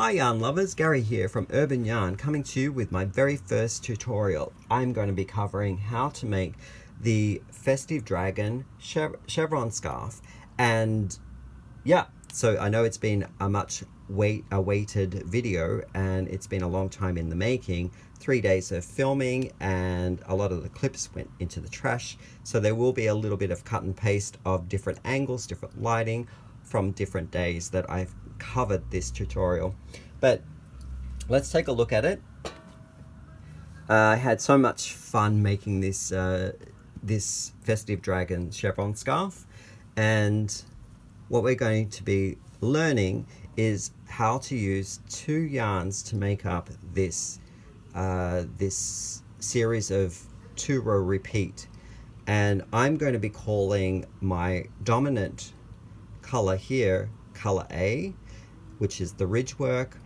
Hi yarn lovers, Gary here from Urban Yarn, coming to you with my very first tutorial. I'm going to be covering how to make the Festive Dragon Chevron scarf, and yeah, so I know it's been a much awaited video and it's been a long time in the making. 3 days of filming and a lot of the clips went into the trash, so there will be a little bit of cut and paste of different angles, different lighting from different days that I've covered this tutorial. But let's take a look at it. I had so much fun making this this Festive Dragon Chevron scarf, and what we're going to be learning is how to use 2 yarns to make up this this series of 2-row repeat. And I'm going to be calling my dominant color here color A, which is the ridge work,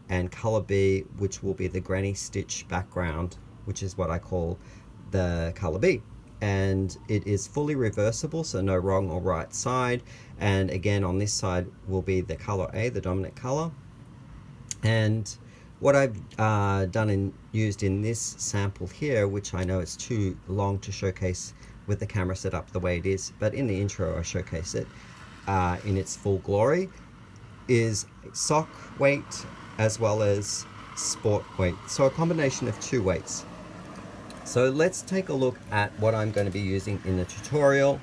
and color B, which will be the granny stitch background, which is what I call the color B. And it is fully reversible, so no wrong or right side. And again, on this side will be the color A, the dominant color. And what I've done and used in this sample here, which I know is too long to showcase with the camera set up the way it is, but in the intro I showcase it in its full glory, is sock weight as well as sport weight. So a combination of 2 weights. So let's take a look at what I'm going to be using in the tutorial.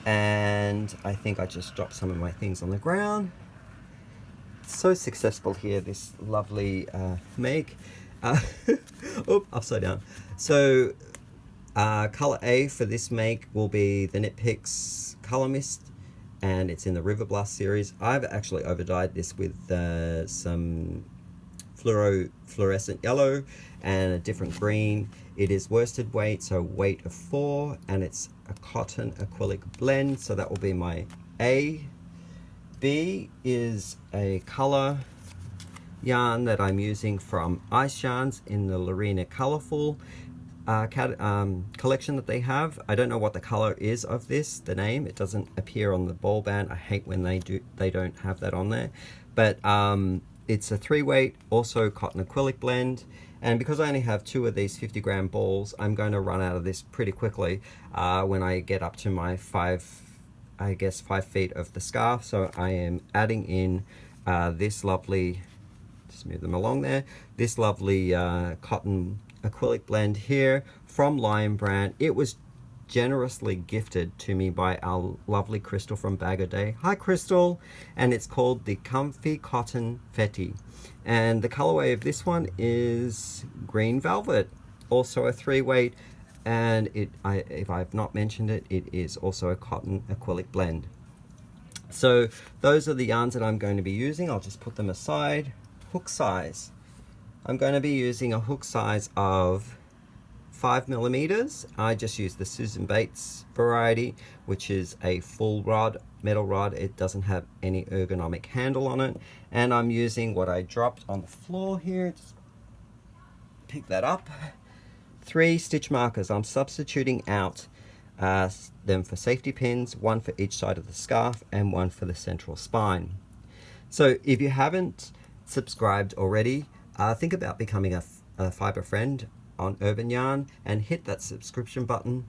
And I think I just dropped some of my things on the ground. So successful here, this lovely make. Oop, upside down. So color A for this make will be the Knit Picks Color Mist, and it's in the River Blast series. I've actually overdyed this with some fluorescent yellow and a different green. It is worsted weight, so weight of 4, and it's a cotton acrylic blend, so that will be my A. B is a color yarn that I'm using from Ice Yarns in the Lorena Colorful collection that they have. I don't know what the color is of this, the name. It doesn't appear on the ball band. I hate when they don't have that on there. But it's a 3 weight, also cotton acrylic blend. And because I only have 2 of these 50-gram balls, I'm going to run out of this pretty quickly when I get up to my 5 feet of the scarf. So I am adding in this lovely, just move them along there, this lovely cotton acrylic blend here from Lion Brand. It was generously gifted to me by our lovely Crystal from Bag of Day. Hi Crystal! And it's called the Comfy Cotton Fetty. And the colorway of this one is Green Velvet, also a 3 weight. And if I've not mentioned it, it is also a cotton acrylic blend. So those are the yarns that I'm going to be using. I'll just put them aside. Hook size. I'm going to be using a hook size of 5mm. I just use the Susan Bates variety, which is a full rod, metal rod. It doesn't have any ergonomic handle on it. And I'm using what I dropped on the floor here. Just pick that up. 3 stitch markers. I'm substituting out them for safety pins, 1 for each side of the scarf and 1 for the central spine. So if you haven't subscribed already, think about becoming a fiber friend on Urban Yarn and hit that subscription button.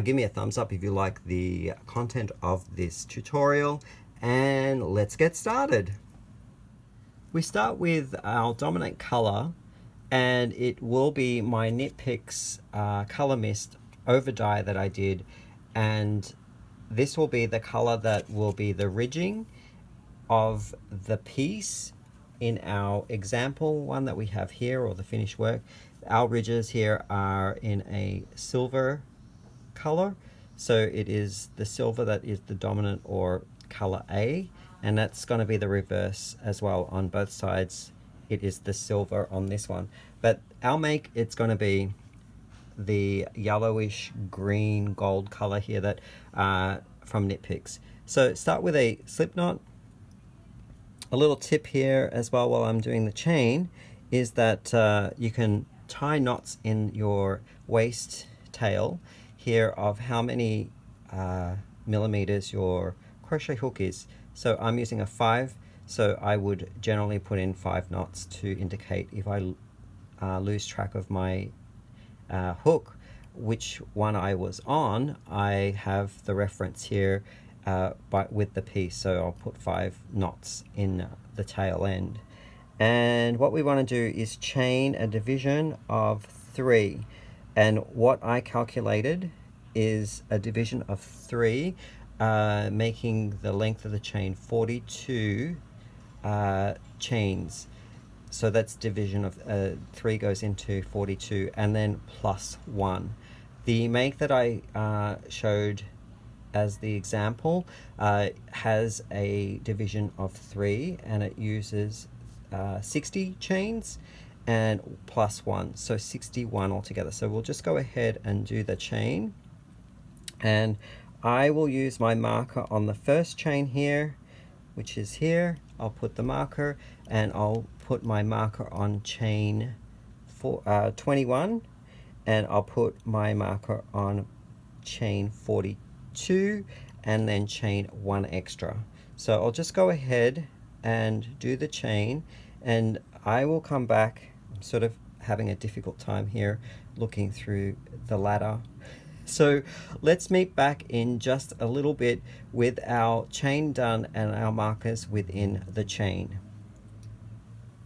Give me a thumbs up if you like the content of this tutorial, and let's get started. We start with our dominant color, and it will be my Knit Picks Color Mist over dye that I did, and this will be the color that will be the ridging of the piece in our example one that we have here, or the finished work. Our ridges here are in a silver color, so it is the silver that is the dominant, or color A, and that's going to be the reverse as well on both sides. It is the silver on this one, but our make, it's going to be the yellowish green gold color here that from Knit Picks. So start with a slip knot. A little tip here as well while I'm doing the chain is that you can tie knots in your waist tail here of how many millimeters your crochet hook is. So I'm using a 5 So I would generally put in 5 knots to indicate if I lose track of my hook, which one I was on. I have the reference here with the piece, so I'll put 5 knots in the tail end. And what we want to do is chain a division of 3, and what I calculated is a division of 3, making the length of the chain 42 chains. So that's division of 3 goes into 42, and then plus 1. The make that I showed as the example has a division of 3, and it uses 60 chains and plus 1, so 61 altogether. So we'll just go ahead and do the chain, and I will use my marker on the first chain here, which is here. I'll put the marker, and I'll put my marker on chain 21, and I'll put my marker on chain 42, and then chain 1 extra. So I'll just go ahead and do the chain, and I will come back. I'm sort of having a difficult time here looking through the ladder. So let's meet back in just a little bit with our chain done and our markers within the chain.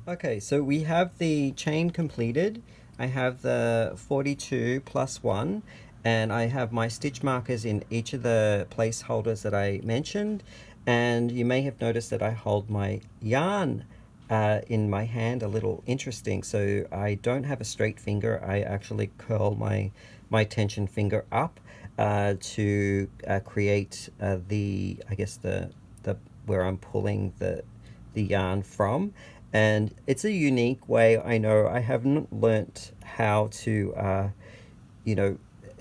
Okay, so we have the chain completed. I have the 42 plus 1, and I have my stitch markers in each of the placeholders that I mentioned. And you may have noticed that I hold my yarn in my hand a little interesting. So I don't have a straight finger. I actually curl my tension finger up to create the where I'm pulling the yarn from. And it's a unique way. I know I haven't learnt how to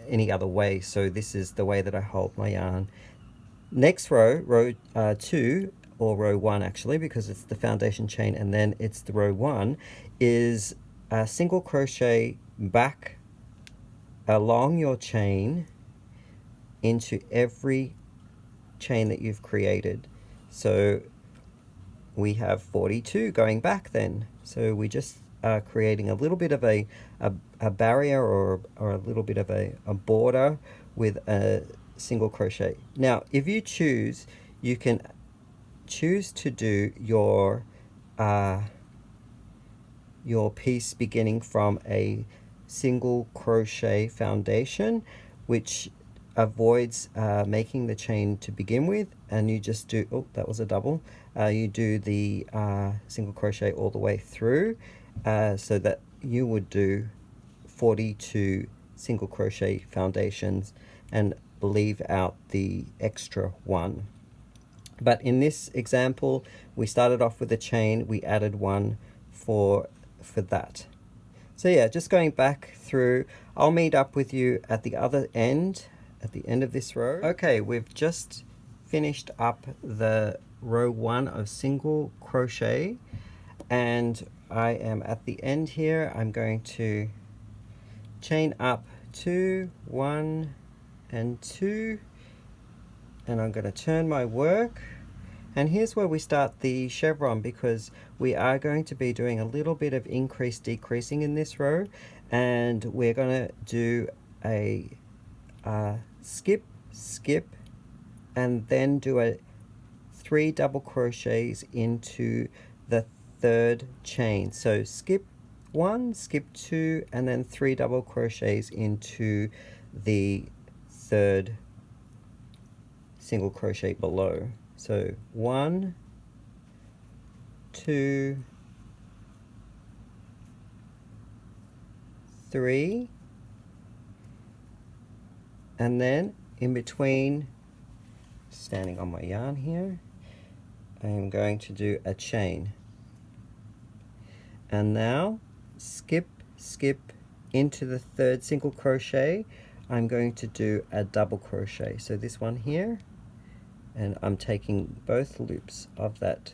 any other way, so this is the way that I hold my yarn. Next row 2, or row 1 actually, because it's the foundation chain and then it's the row 1, is a single crochet back along your chain into every chain that you've created. So we have 42 going back then. So we just are creating a little bit of a barrier or a little bit of a border with a single crochet. Now if you choose, you can choose to do your piece beginning from a single crochet foundation, which avoids making the chain to begin with, and you just do, oh, that was a double, you do the single crochet all the way through, so that you would do 42 single crochet foundations and leave out the extra 1. But in this example, we started off with a chain, we added 1 for that. So yeah, just going back through, I'll meet up with you at the other end, at the end of this row. Okay, we've just finished up the row 1 of single crochet, and I am at the end here. I'm going to chain up 2, 1 and 2, and I'm going to turn my work. And here's where we start the chevron, because we are going to be doing a little bit of increase decreasing in this row, and we're going to do a skip, skip, and then do a 3 double crochets into the 3rd chain. So skip 1, skip 2, and then 3 double crochets into the 3rd single crochet below. So 1, 2, 3, and then in between, standing on my yarn here, I am going to do a chain. And now skip, skip into the 3rd single crochet. I'm going to do a double crochet. So this one here, and I'm taking both loops of that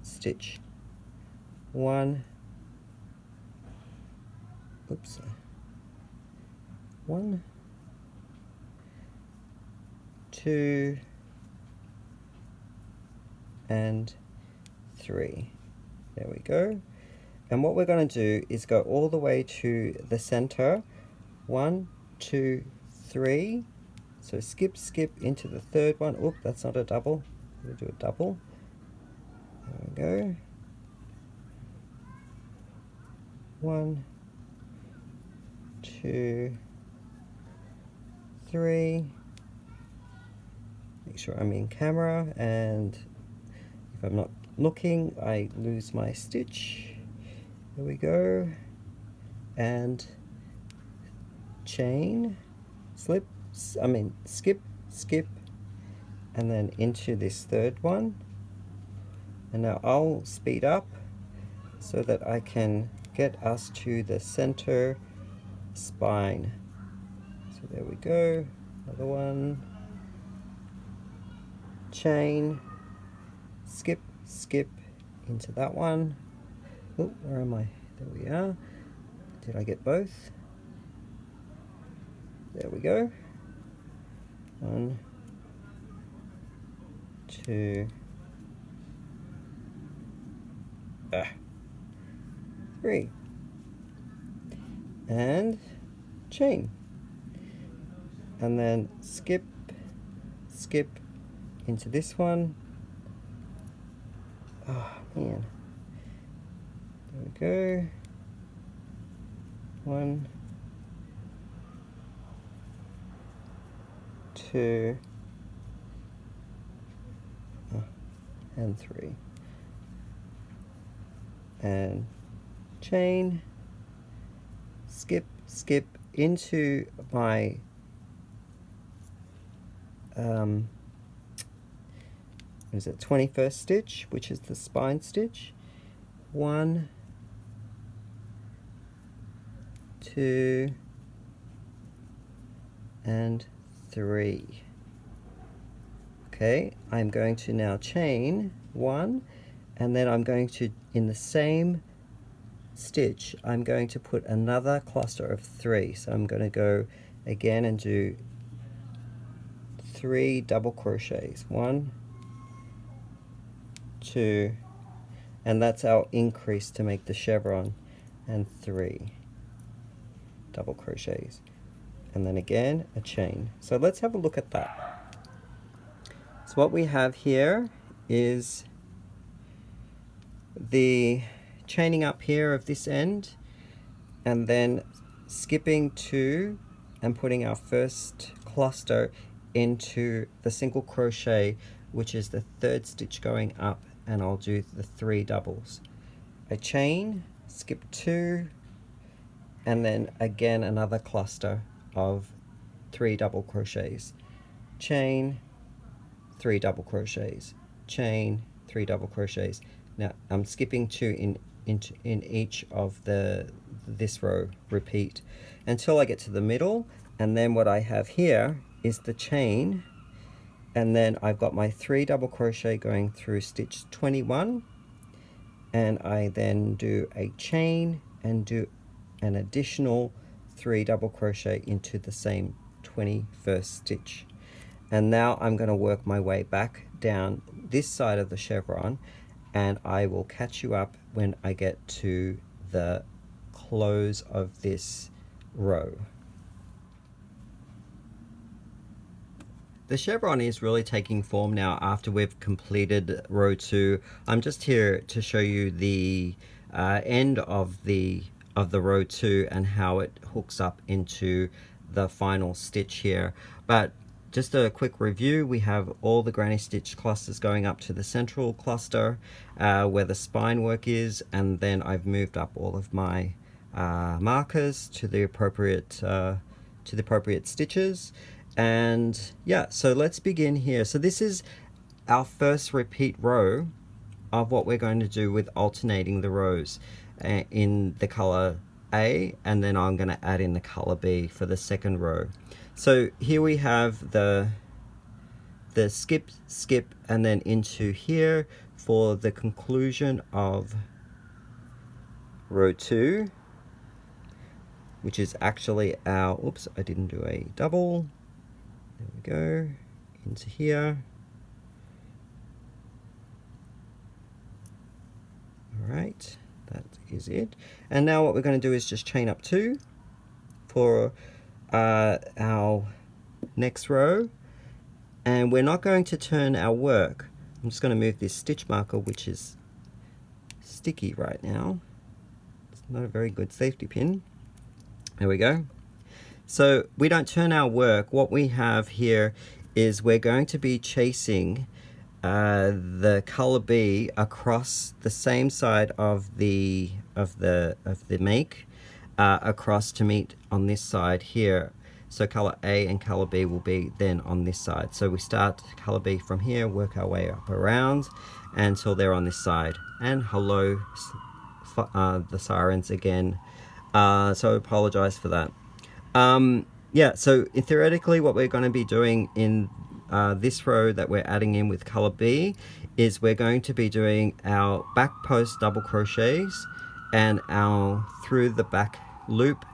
stitch. 1, 1, 2, and 3. There we go. And what we're going to do is go all the way to the center. 1, 2, 3. So skip, skip into the third one. Oop, that's not a double. We'll do a double. There we go. 1, 2, 3. Make sure I'm in camera, and if I'm not looking, I lose my stitch. There we go. And chain, skip, skip, and then into this third one. And now I'll speed up so that I can get us to the center spine. So there we go. Another one. Chain, skip, skip into that one. Oh, where am I? There we are. Did I get both? There we go. 1, 2, 3. And chain. And then skip, skip into this one. Oh man. There we go. 1, 2, and 3. And chain, skip, skip into my is it 21st stitch, which is the spine stitch. 1, 2, and 3. Okay, I'm going to now chain 1, and then I'm going to, in the same stitch, I'm going to put another cluster of 3. So I'm going to go again and do 3 double crochets. 1, 2, and that's our increase to make the chevron, and 3 double crochets, and then again a chain. So let's have a look at that. So what we have here is the chaining up here of this end, and then skipping 2 and putting our first cluster into the single crochet, which is the 3rd stitch going up, and I'll do the 3 doubles. A chain, skip 2, and then again another cluster of 3 double crochets. Chain, 3 double crochets. Chain, 3 double crochets. Now I'm skipping 2 in each of this row. Repeat until I get to the middle, and then what I have here is the chain, and then I've got my 3 double crochet going through stitch 21, and I then do a chain and do an additional 3 double crochet into the same 21st stitch. And now I'm going to work my way back down this side of the chevron, and I will catch you up when I get to the close of this row. The chevron is really taking form now after we've completed row 2. I'm just here to show you the end of the row 2 and how it hooks up into the final stitch here. But just a quick review, we have all the granny stitch clusters going up to the central cluster where the spine work is, and then I've moved up all of my markers to the appropriate stitches. And yeah, so let's begin here. So this is our first repeat row of what we're going to do with alternating the rows in the color A, and then I'm going to add in the color B for the second row. So here we have the skip, skip, and then into here for the conclusion of row 2, which is actually our, oops, I didn't do a double. There we go, into here. Alright, that is it. And now what we're going to do is just chain up 2 for our next row, and we're not going to turn our work. I'm just going to move this stitch marker, which is sticky right now. It's not a very good safety pin. There we go. So we don't turn our work. What we have here is we're going to be chasing the color B across the same side of the make across to meet on this side here. So color A and color B will be then on this side. So we start color B from here, work our way up around until they're on this side. And hello, the sirens again. So I apologize for that. Yeah, so theoretically what we're going to be doing in this row that we're adding in with color B is we're going to be doing our back post double crochets and our through the back loop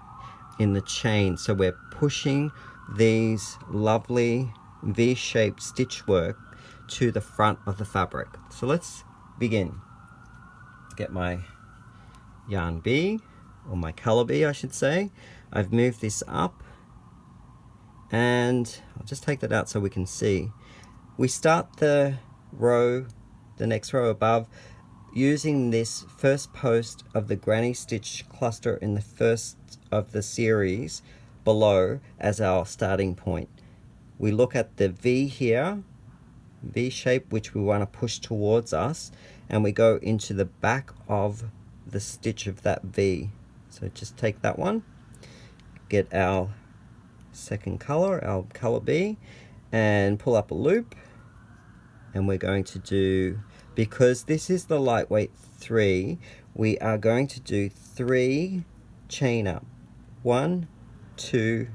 in the chain. So we're pushing these lovely V-shaped stitch work to the front of the fabric. So let's begin. Get my yarn B, or my color B I should say. I've moved this up, and I'll just take that out so we can see. We start the row, the next row above, using this first post of the granny stitch cluster in the first of the series below as our starting point. We look at the V here, V shape, which we want to push towards us, and we go into the back of the stitch of that V. So just take that one, get our second color, our color B, and pull up a loop, and we're going to do, because this is the lightweight 3, we are going to do 3 chain up, 1, 2,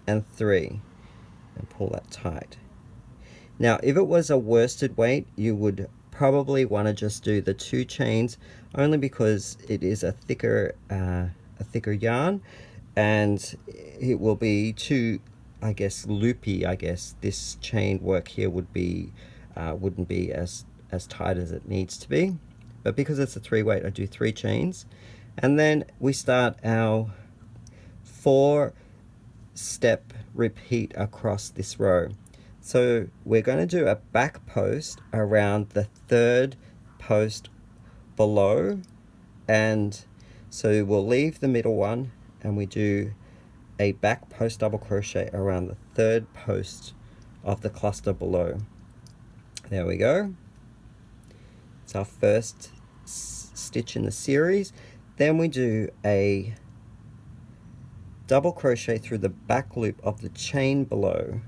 and 3, and pull that tight. Now if it was a worsted weight, you would probably want to just do the 2 chains, only because it is a thicker yarn, and it will be too, I guess, loopy. I guess this chain work here would be wouldn't be as tight as it needs to be, but because it's a 3 weight, I do 3 chains, and then we start our 4-step repeat across this row. So we're going to do a back post around the 3rd post below, and so we'll leave the middle one and we do a back post double crochet around the 3rd post of the cluster below. There we go. It's our first stitch in the series. Then we do a double crochet through the back loop of the chain below.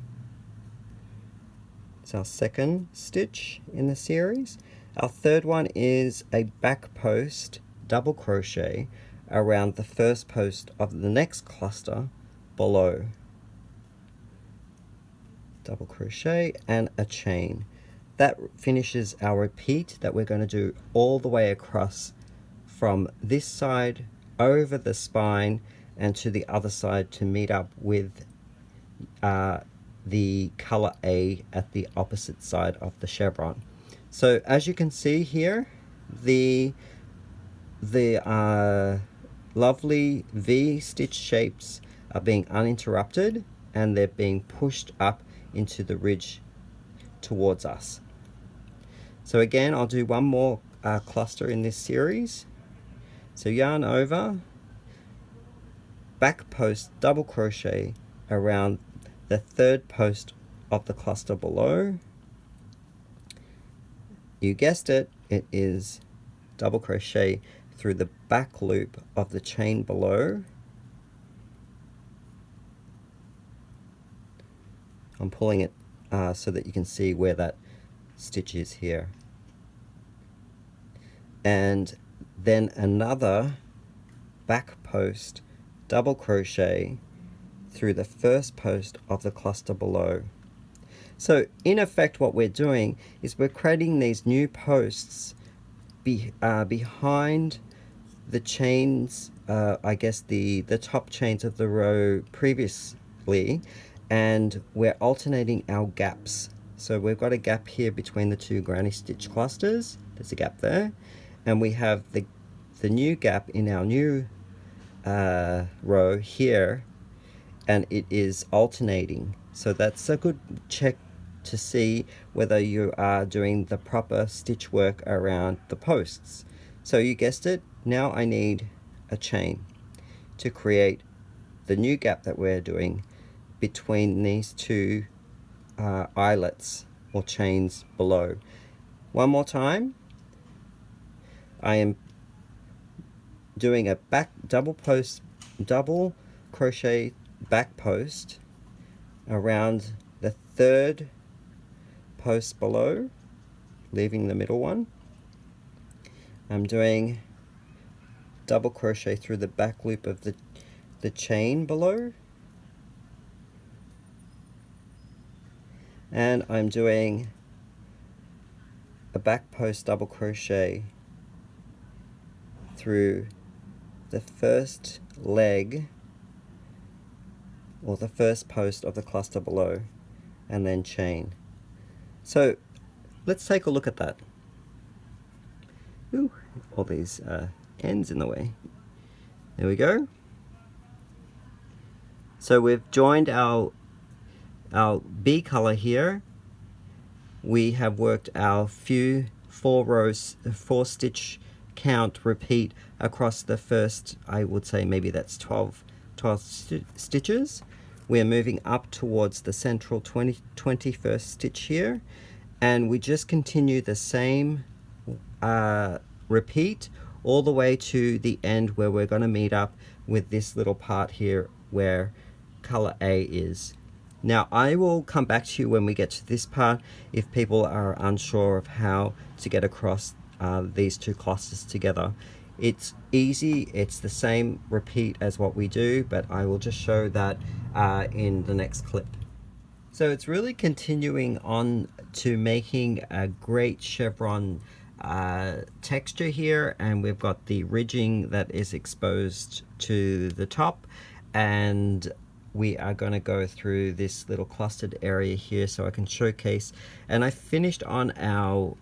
It's our second stitch in the series. Our third one is a back post double crochet around the first post of the next cluster below. Double crochet and a chain. That finishes our repeat that we're going to do all the way across from this side over the spine and to the other side to meet up with the color A at the opposite side of the chevron. So as you can see here, the lovely V stitch shapes are being uninterrupted, and they're being pushed up into the ridge towards us. So again, I'll do one more cluster in this series. So yarn over, back post double crochet around the 3rd post of the cluster below. You guessed it, it is double crochet through the back loop of the chain below. I'm pulling it so that you can see where that stitch is here. And then another back post double crochet through the first post of the cluster below. So in effect what we're doing is we're creating these new posts behind the chains, I guess the top chains of the row previously, and we're alternating our gaps. So we've got a gap here between the 2 granny stitch clusters, there's a gap there, and we have the new gap in our new row here, and it is alternating. So that's a good check to see whether you are doing the proper stitch work around the posts. So you guessed it, now I need a chain to create the new gap that we're doing between these two eyelets or chains below. One more time, I am doing a double crochet back post around the third post below, leaving the middle one. I'm doing double crochet through the back loop of the chain below, and I'm doing a back post double crochet through the first leg or the first post of the cluster below, and then chain. So let's take a look at that. Ooh, all these ends in the way. There we go. So we've joined our B color here. We have worked our four stitch count repeat across the first, I would say maybe that's 12 stitches. We're moving up towards the central 21st stitch here, and we just continue the same repeat all the way to the end where we're going to meet up with this little part here where color A is. Now I will come back to you when we get to this part if people are unsure of how to get across these two clusters together. It's easy, it's the same repeat as what we do, but I will just show that in the next clip. So it's really continuing on to making a great chevron texture here, and we've got the ridging that is exposed to the top, and we are going to go through this little clustered area here so I can showcase. And I finished on our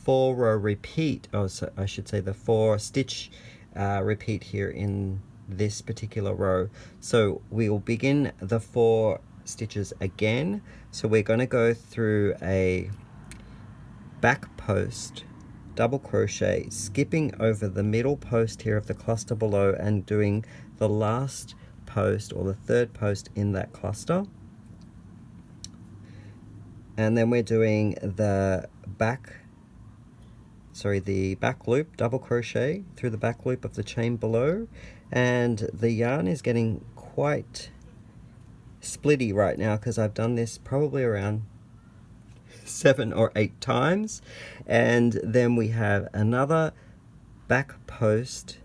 4-row repeat, so I should say the 4 stitch repeat here in this particular row. So we will begin the 4 stitches again. So we're going to go through a back post double crochet, skipping over the middle post here of the cluster below and doing the last post or the third post in that cluster. And then we're doing the back loop, double crochet through the back loop of the chain below, and the yarn is getting quite splitty right now because I've done this probably around 7 or 8 times. And then we have another back post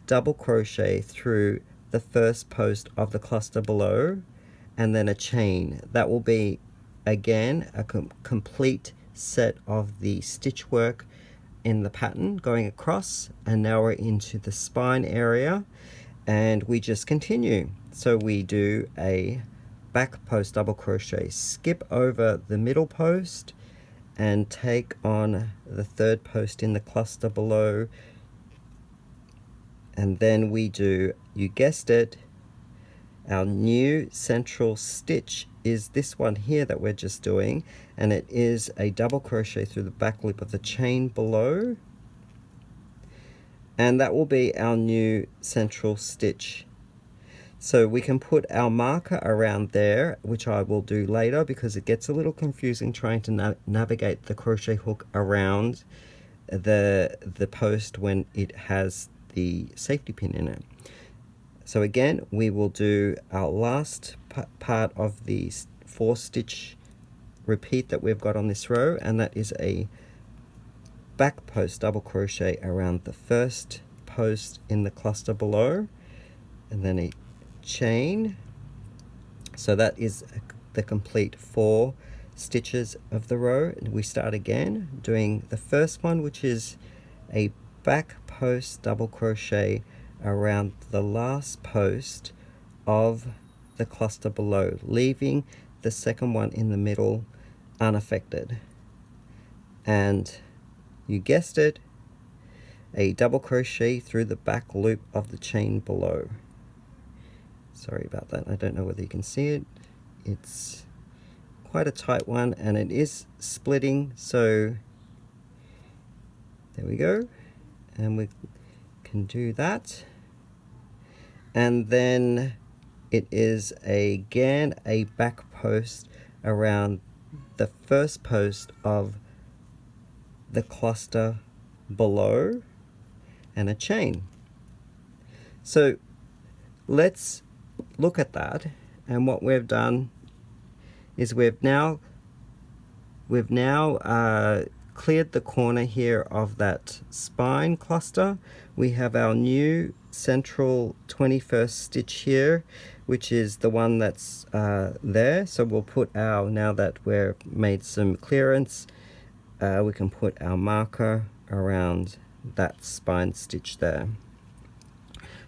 double crochet through the first post of the cluster below, and then a chain. That will be again a complete set of the stitch work in the pattern going across, and now we're into the spine area and we just continue. So we do a back post double crochet, skip over the middle post and take on the third post in the cluster below, and then we do, you guessed it, our new central stitch is this one here that we're just doing, and it is a double crochet through the back loop of the chain below, and that will be our new central stitch. So we can put our marker around there, which I will do later because it gets a little confusing trying to navigate the crochet hook around the post when it has the safety pin in it. So again, we will do our last part of the 4 stitch repeat that we've got on this row, and that is a back post double crochet around the first post in the cluster below, and then a chain. So that is the complete 4 stitches of the row, and we start again doing the first one, which is a back post double crochet around the last post of the cluster below, leaving the second one in the middle unaffected. And you guessed it, a double crochet through the back loop of the chain below. Sorry about that, I don't know whether you can see it. It's quite a tight one and it is splitting, so there we go, and we can do that. And then it is again a back post around the first post of the cluster below and a chain. So let's look at that, and what we've done is we've now cleared the corner here of that spine cluster. We have our new central 21st stitch here, which is the one that's there. So we'll put our, now that we've made some clearance, we can put our marker around that spine stitch there.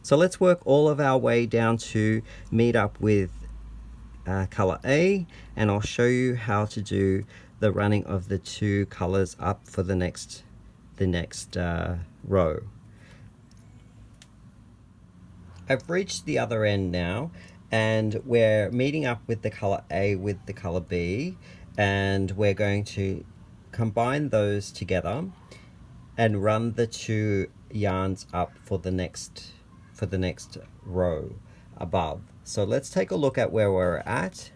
So let's work all of our way down to meet up with color A, and I'll show you how to do the running of the two colors up for the next row. I've reached the other end now, and we're meeting up with the color A with the color B, and we're going to combine those together and run the two yarns up for the next row above. So let's take a look at where we're at.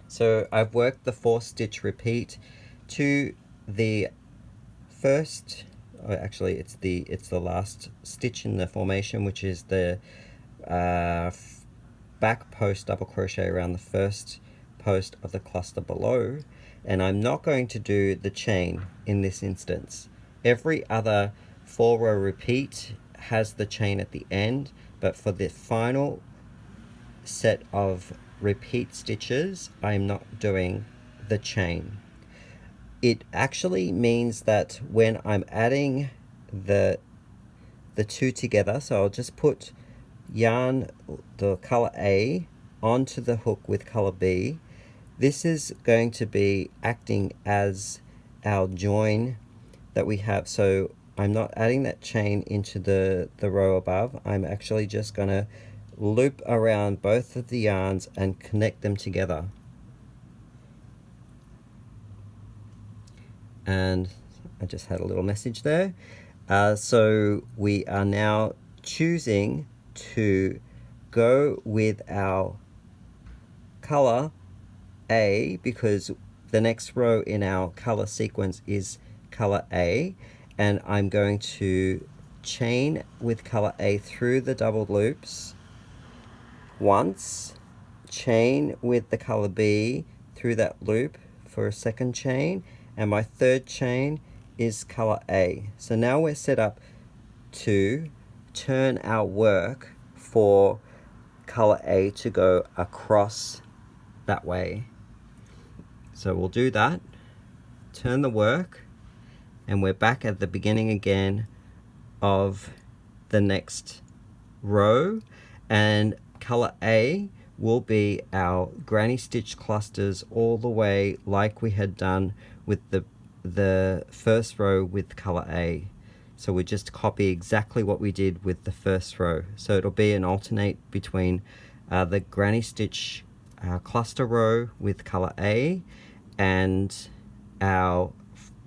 So I've worked the 4 stitch repeat to the first, actually it's the last stitch in the formation, which is the back post double crochet around the first post of the cluster below, and I'm not going to do the chain in this instance. Every other 4-row repeat has the chain at the end, but for the final set of repeat stitches I'm not doing the chain. It actually means that when I'm adding the two together, so I'll just put yarn, the color A, onto the hook with color B. This is going to be acting as our join that we have. So I'm not adding that chain into the row above. I'm actually just going to loop around both of the yarns and connect them together. And I just had a little message there. So we are now choosing to go with our color A, because the next row in our color sequence is color A, and I'm going to chain with color A through the double loops once, chain with the color B through that loop for a second chain, and my third chain is color A. So now we're set up to turn our work for color A to go across that way. So we'll do that, turn the work, and we're back at the beginning again of the next row, and color A will be our granny stitch clusters all the way like we had done with the first row with color A. So we just copy exactly what we did with the first row. So it'll be an alternate between the granny stitch cluster row with color A and our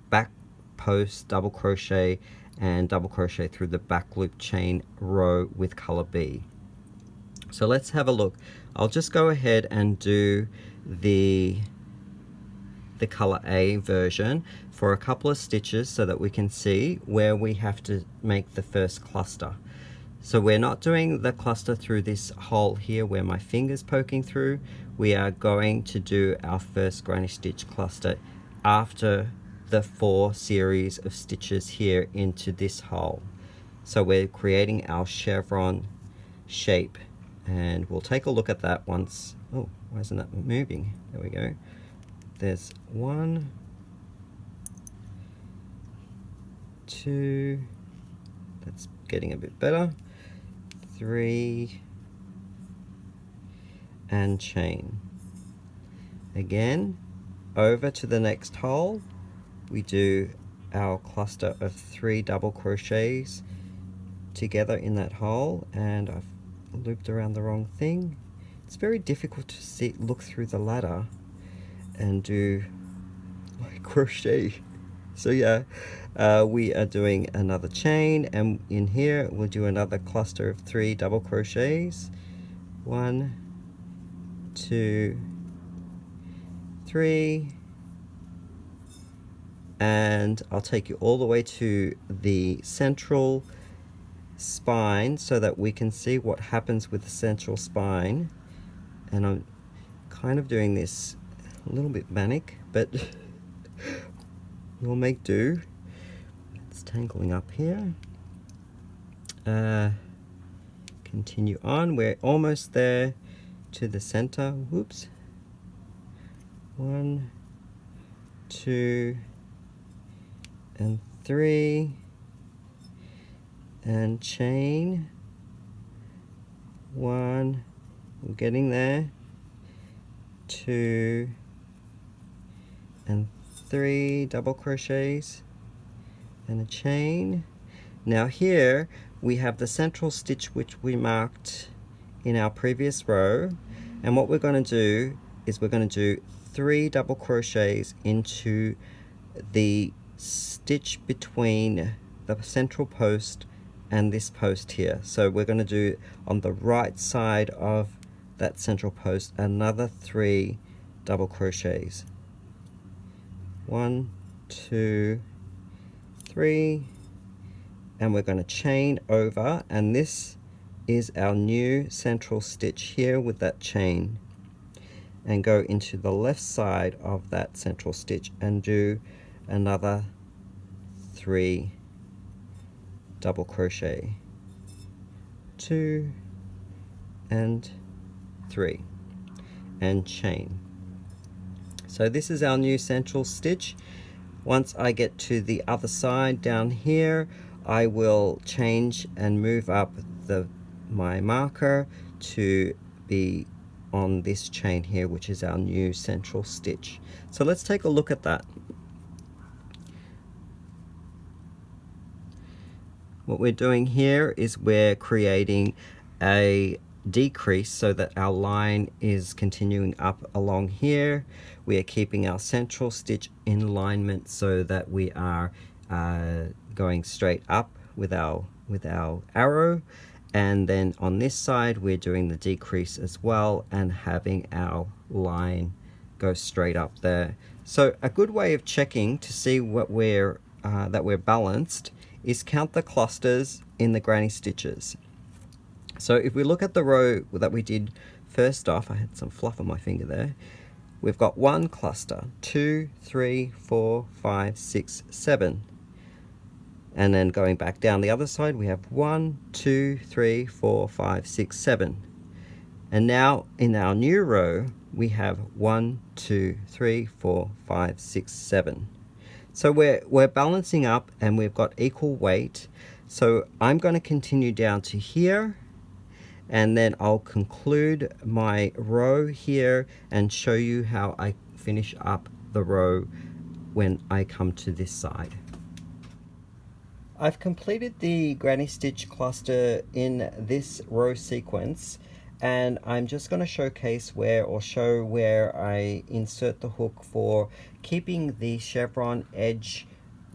back post double crochet and double crochet through the back loop chain row with color B. So let's have a look. I'll just go ahead and do the color A version for a couple of stitches so that we can see where we have to make the first cluster. So we're not doing the cluster through this hole here where my finger's poking through. We are going to do our first granny stitch cluster after the 4 series of stitches here into this hole. So we're creating our chevron shape, and we'll take a look at that once. Oh, why isn't that moving? There we go. There's 1, 2, that's getting a bit better, 3, and chain. Again, over to the next hole, we do our cluster of 3 double crochets together in that hole, and I've looped around the wrong thing. It's very difficult to see, look through the ladder and do my crochet. So yeah, we are doing another chain, and in here we'll do another cluster of 3 double crochets. 1, 2, 3, and I'll take you all the way to the central spine so that we can see what happens with the central spine. And I'm kind of doing this a little bit manic, but we'll make do. It's tangling up here. Continue on. We're almost there to the center. Whoops. 1, 2, and 3, and chain. 1, we're getting there. 2, and 3 double crochets and a chain. Now here we have the central stitch which we marked in our previous row, and what we're going to do is we're going to do 3 double crochets into the stitch between the central post and this post here. So we're going to do on the right side of that central post another 3 double crochets. 1, 2, 3, and we're going to chain over, and this is our new central stitch here with that chain, and go into the left side of that central stitch and do another 3 double crochet. 2 and 3, and chain. So this is our new central stitch. Once I get to the other side down here, I will change and move up my marker to be on this chain here, which is our new central stitch. So let's take a look at that. What we're doing here is we're creating a decrease so that our line is continuing up along here. We are keeping our central stitch in alignment so that we are going straight up with our arrow, and then on this side we're doing the decrease as well and having our line go straight up there. So a good way of checking to see what that we're balanced is count the clusters in the granny stitches. So if we look at the row that we did first off, I had some fluff on my finger there. We've got 1 cluster, 2, 3, 4, 5, 6, 7. And then going back down the other side, we have 1, 2, 3, 4, 5, 6, 7. And now in our new row, we have 1, 2, 3, 4, 5, 6, 7. So we're balancing up and we've got equal weight. So I'm going to continue down to here, and then I'll conclude my row here and show you how I finish up the row when I come to this side. I've completed the granny stitch cluster in this row sequence, and I'm just going to showcase show where I insert the hook for keeping the chevron edge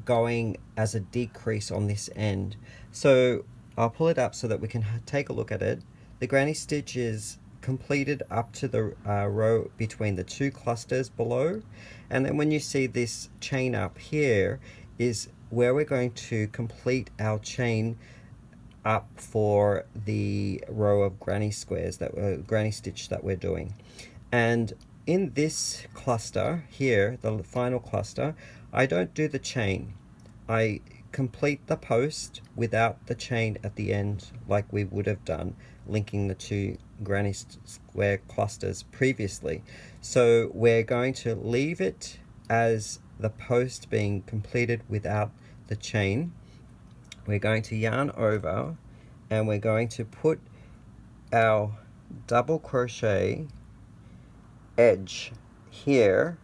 going as a decrease on this end. So I'll pull it up so that we can take a look at it. The granny stitch is completed up to the row between the 2 clusters below, and then when you see this chain up here is where we're going to complete our chain up for the row of granny squares, granny stitch that we're doing. And in this cluster here, the final cluster, I don't do the chain. I complete the post without the chain at the end like we would have done linking the 2 granny square clusters previously. So we're going to leave it as the post being completed without the chain. We're going to yarn over and we're going to put our double crochet edge here.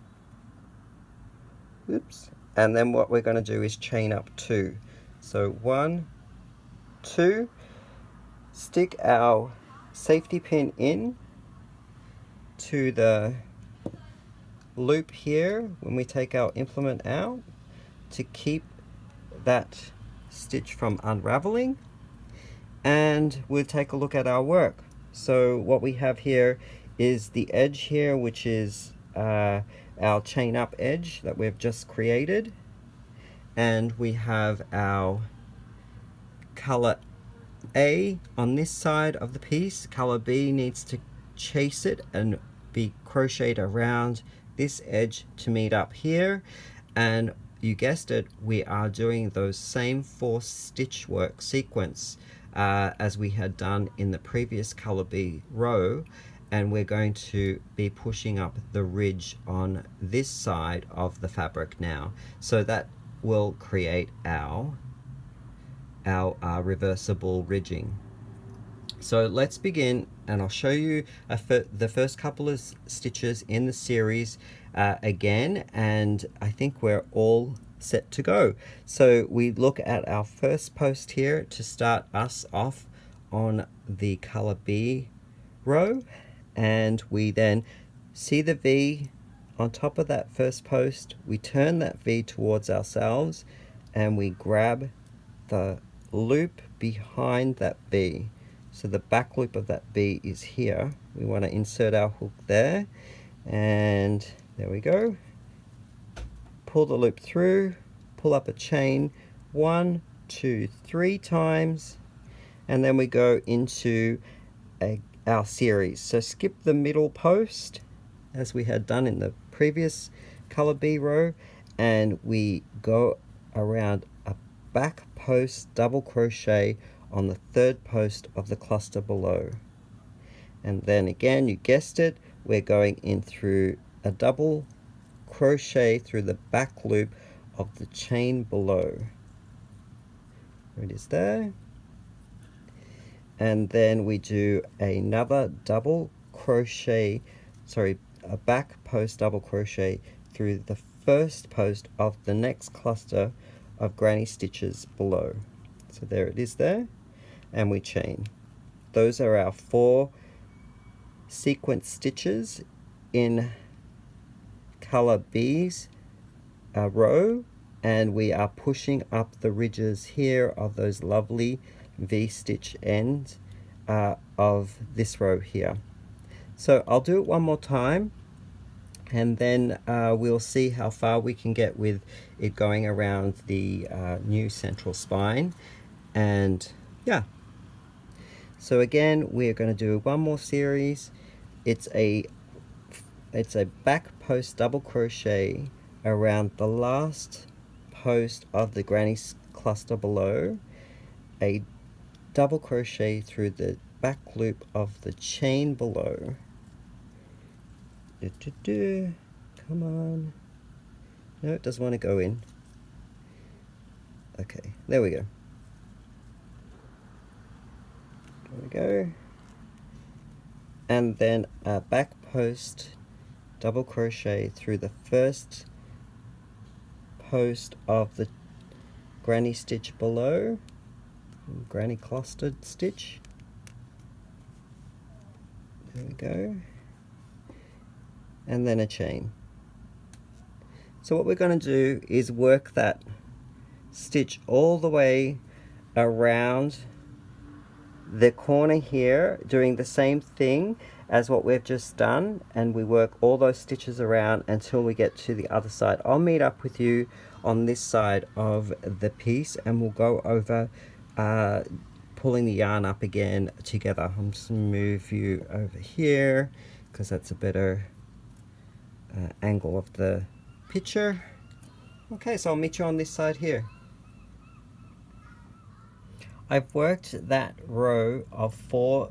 Oops, and then what we're going to do is chain up 2. So 1, 2, stick our safety pin in to the loop here when we take our implement out to keep that stitch from unraveling, and we'll take a look at our work. So what we have here is the edge here, which is our chain up edge that we've just created, and we have our color A on this side of the piece. Color B needs to chase it and be crocheted around this edge to meet up here, and you guessed it, we are doing those same 4 stitch work sequence as we had done in the previous color B row, and we're going to be pushing up the ridge on this side of the fabric now. So that will create our reversible ridging. So let's begin, and I'll show you the first couple of stitches in the series again, and I think we're all set to go. So we look at our first post here to start us off on the color B row, and we then see the V on top of that first post. We turn that V towards ourselves and we grab the loop behind that B. So the back loop of that B is here. We want to insert our hook there, and there we go. Pull the loop through, pull up a chain 1, 2, 3 times, and then we go into our series. So skip the middle post as we had done in the previous color B row, and we go around a back post double crochet on the 3rd post of the cluster below, and then again, you guessed it, we're going in through a double crochet through the back loop of the chain below. There it is there, and then we do another double crochet, sorry, a back post double crochet through the 1st post of the next cluster of granny stitches below. So there it is there, and we chain. Those are our 4 sequence stitches in color B's row, and we are pushing up the ridges here of those lovely V-stitch ends of this row here. So I'll do it one more time, and then we'll see how far we can get with it going around the new central spine. And yeah, so again, we're going to do one more series. It's a back post double crochet around the last post of the granny cluster below, a double crochet through the back loop of the chain below. Come on. No, it doesn't want to go in. Okay, there we go. There we go. And then a back post double crochet through the 1st post of the granny stitch below, granny clustered stitch. There we go. And then a chain. So what we're going to do is work that stitch all the way around the corner here, doing the same thing as what we've just done, and we work all those stitches around until we get to the other side. I'll meet up with you on this side of the piece, and we'll go over pulling the yarn up again together. I'm just going to move you over here because that's a better angle of the picture. Okay, so I'll meet you on this side here. I've worked that row of four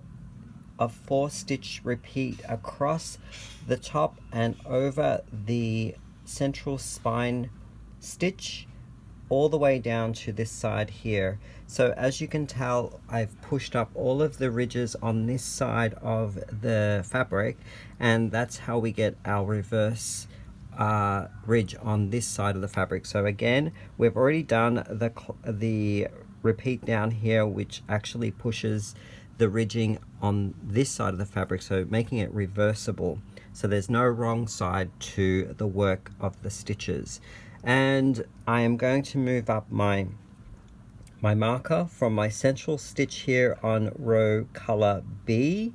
stitch repeat across the top and over the central spine stitch all the way down to this side here. So as you can tell, I've pushed up all of the ridges on this side of the fabric, and that's how we get our reverse ridge on this side of the fabric. So again, we've already done the repeat down here, which actually pushes the ridging on this side of the fabric, so making it reversible. So there's no wrong side to the work of the stitches. And I am going to move up my marker from my central stitch here on row color B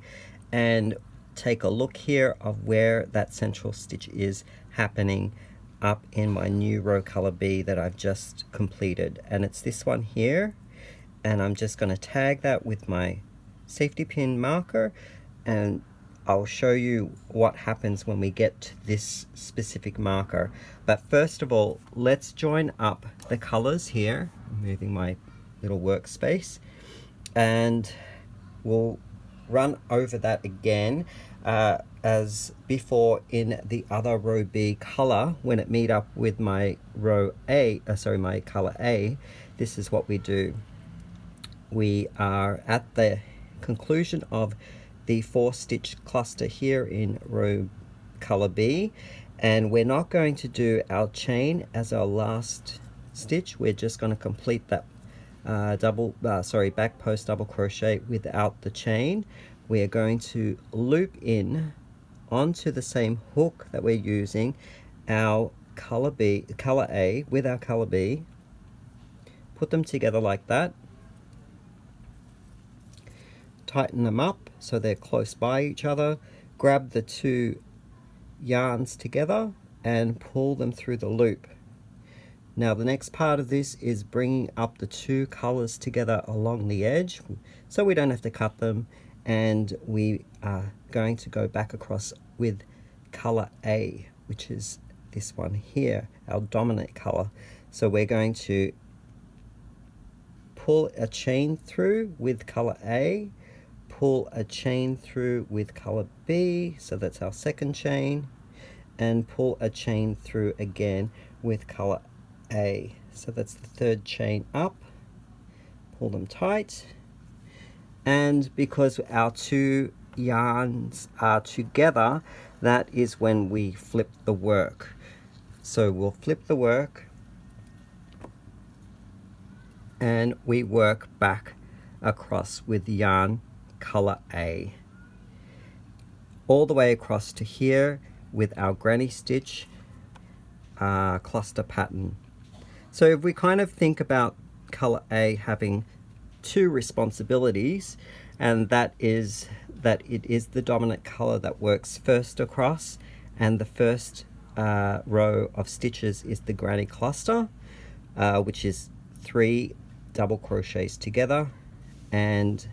and take a look here of where that central stitch is happening up in my new row color B that I've just completed, and it's this one here. And I'm just going to tag that with my safety pin marker, and I'll show you what happens when we get to this specific marker. But first of all, let's join up the colors here. I'm moving my little workspace, and we'll run over that again as before in the other row B color. When it meet up with my row A, my color A, this is what we do. We are at the conclusion of the 4-stitch cluster here in row color B, and we're not going to do our chain as our last stitch. We're just going to complete that back post double crochet without the chain. We are going to loop in onto the same hook that we're using our color A with our color B, put them together like that, tighten them up so they're close by each other, grab the two yarns together and pull them through the loop. Now the next part of this is bringing up the two colors together along the edge so we don't have to cut them, and we are going to go back across with color A, which is this one here, our dominant color. So we're going to pull a chain through with color A, pull a chain through with color B, so that's our second chain, and pull a chain through again with color A, so that's the third chain up. Pull them tight, and because our two yarns are together, that is when we flip the work. So we'll flip the work and we work back across with yarn color A all the way across to here with our granny stitch cluster pattern. So if we kind of think about color A having two responsibilities, and that is that it is the dominant color that works first across, and the first row of stitches is the granny cluster, which is 3 double crochets together, and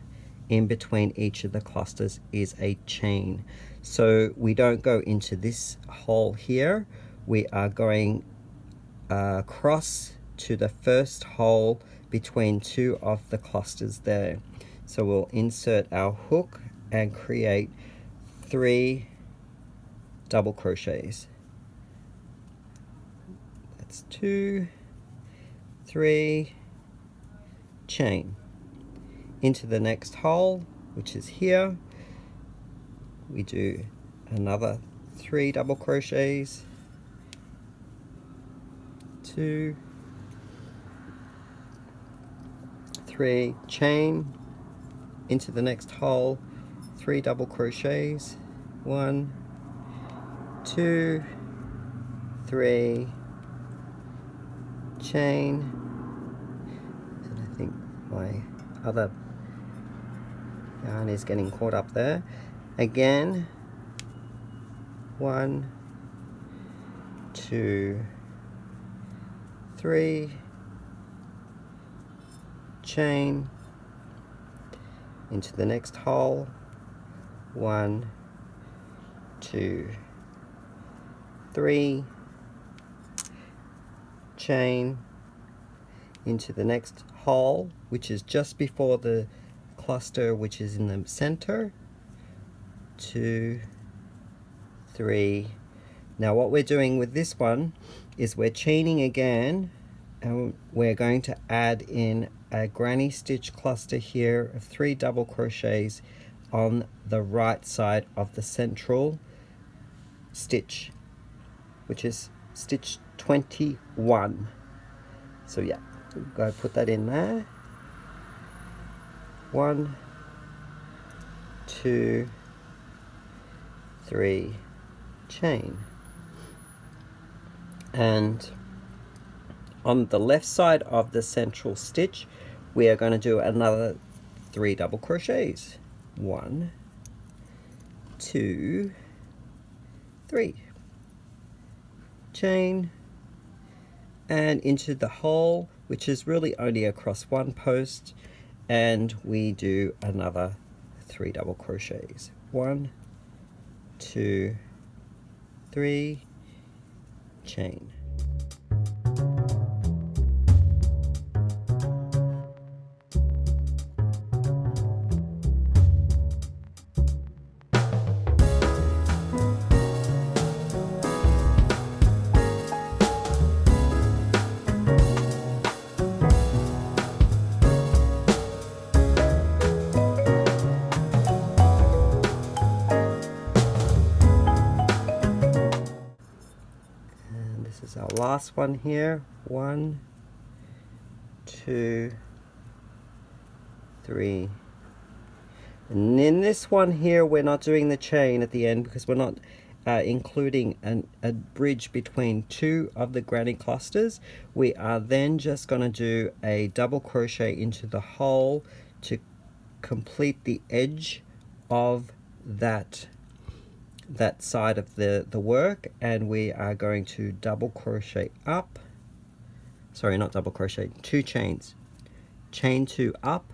in between each of the clusters is a chain. So we don't go into this hole here, we are going across to the first hole between two of the clusters there. So we'll insert our hook and create 3 double crochets. That's 2, 3, chain. Into the next hole, which is here, we do another 3 double crochets, 2, 3, chain. Into the next hole, 3 double crochets, 1, 2, 3, chain. And I think my other yarn is getting caught up there. Again, 1, 2, 3, chain. Into the next hole, 1, 2, 3, chain. Into the next hole, which is just before the cluster, which is in the center, 2, 3. Now what we're doing with this one is we're chaining again, and we're going to add in a granny stitch cluster here of 3 double crochets on the right side of the central stitch. which is stitch 21. So yeah, go put that in there. 1, 2, 3, chain. And on the left side of the central stitch, we are going to do another 3 double crochets. 1, 2, 3. Chain, and into the hole, which is really only across one post, and we do another 3 double crochets. 1, 2, 3, chain. This is our last one here. 1, 2, 3. And in this one here, we're not doing the chain at the end because we're not including a bridge between 2 of the granny clusters. We are then just going to do a double crochet into the hole to complete the edge of that side of the work, and we are going to double crochet up, sorry, not double crochet, 2 chains, chain 2 up,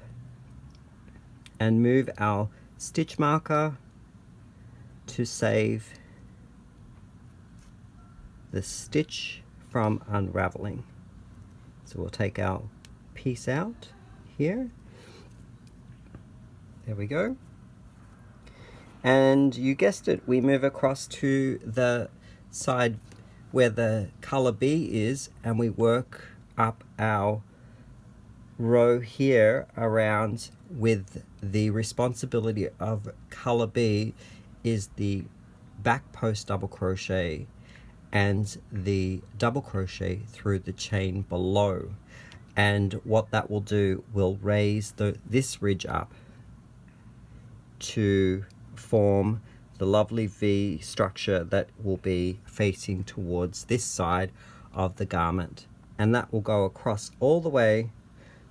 and move our stitch marker to save the stitch from unraveling. So we'll take our piece out here, there we go. And you guessed it, we move across to the side where the color B is, and we work up our row here around with the responsibility of color B is the back post double crochet and the double crochet through the chain below. And what that will do will raise this ridge up to form the lovely V structure that will be facing towards this side of the garment, and that will go across all the way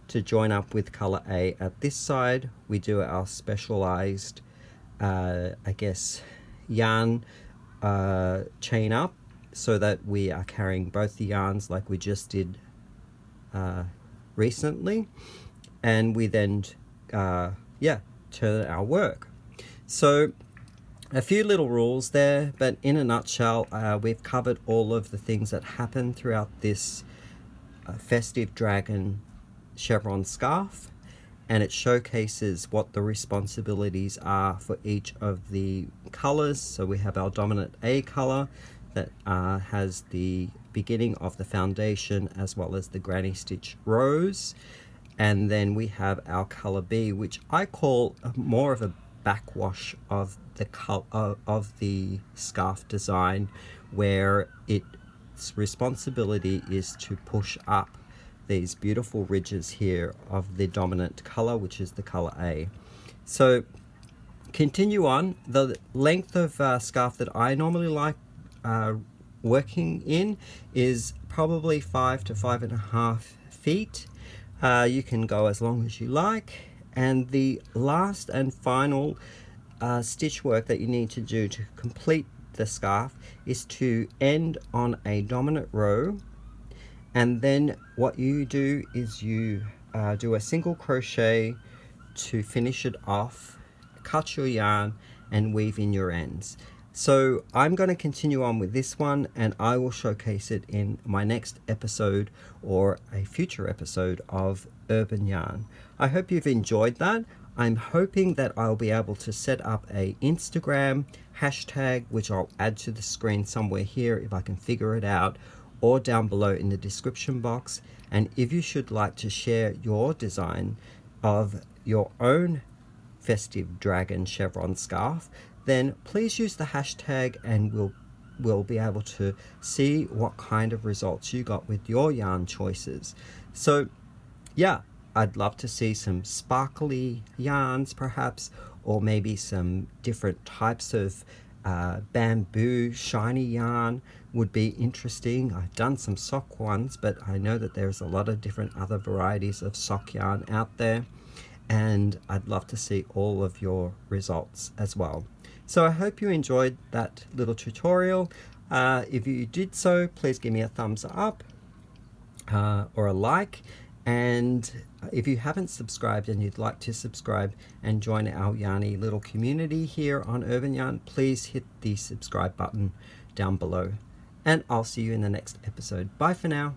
to join up with color A. At this side we do our specialized I guess yarn chain up so that we are carrying both the yarns like we just did recently, and we then turn our work. So a few little rules there, but in a nutshell, we've covered all of the things that happen throughout this festive dragon chevron scarf, and it showcases what the responsibilities are for each of the colors. So we have our dominant A color that has the beginning of the foundation as well as the granny stitch rows, and then we have our color B, which I call more of a backwash of the of the scarf design, where its responsibility is to push up these beautiful ridges here of the dominant color, which is the color A. So continue on. The length of scarf that I normally like working in is probably 5 to 5.5 feet. You can go as long as you like. And the last and final stitch work that you need to do to complete the scarf is to end on a dominant row, and then what you do is you do a single crochet to finish it off, cut your yarn and weave in your ends. So I'm going to continue on with this one, and I will showcase it in my next episode or a future episode of Urban Yarn. I hope you've enjoyed that. I'm hoping that I'll be able to set up a Instagram hashtag, which I'll add to the screen somewhere here if I can figure it out, or down below in the description box. And if you should like to share your design of your own festive dragon chevron scarf, then please use the hashtag and we'll will be able to see what kind of results you got with your yarn choices. So yeah, I'd love to see some sparkly yarns perhaps, or maybe some different types of bamboo shiny yarn would be interesting. I've done some sock ones, but I know that there's a lot of different other varieties of sock yarn out there, and I'd love to see all of your results as well. So I hope you enjoyed that little tutorial. If you did so, please give me a thumbs up or a like. And if you haven't subscribed and you'd like to subscribe and join our yarny little community here on Urban Yarn, please hit the subscribe button down below. And I'll see you in the next episode. Bye for now.